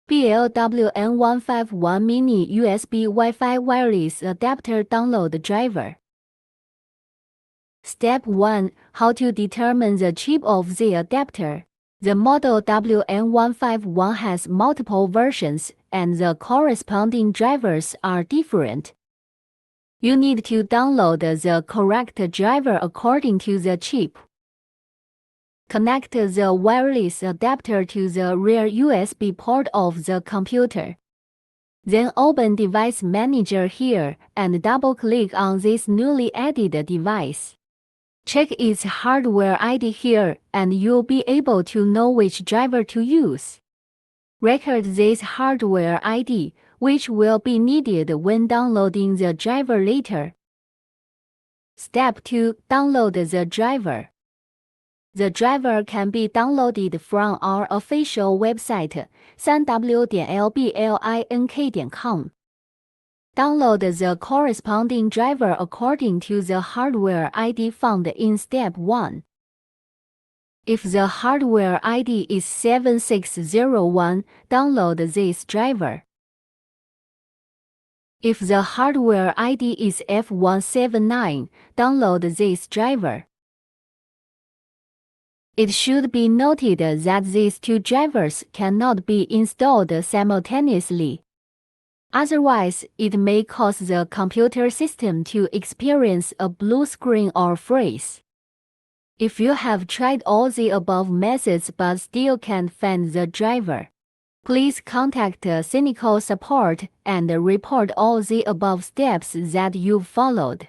BL-WN510 Mini USB Wi-Fi Wireless Adapter Download Driver. Step 1. How to determine the chip of the adapter. The model WN151 has multiple versions, and the corresponding drivers are different. You need to download the correct driver according to the chip. Connect the wireless adapter to the rear USB port of the computer. Then open Device Manager here and double-click on this newly added device. Check its hardware ID here and you'll be able to know which driver to use. Record this hardware ID, which will be needed when downloading the driver later. Step 2. Download the driver. The driver can be downloaded from our official website, www.lblink.com. Download the corresponding driver according to the hardware ID found in Step 1. If the hardware ID is 7601, download this driver. If the hardware ID is F179, download this driver. It should be noted that these two drivers cannot be installed simultaneously. Otherwise, it may cause the computer system to experience a blue screen or freeze. If you have tried all the above methods but still can't find the driver, please contact Cynical Support and report all the above steps that you've followed.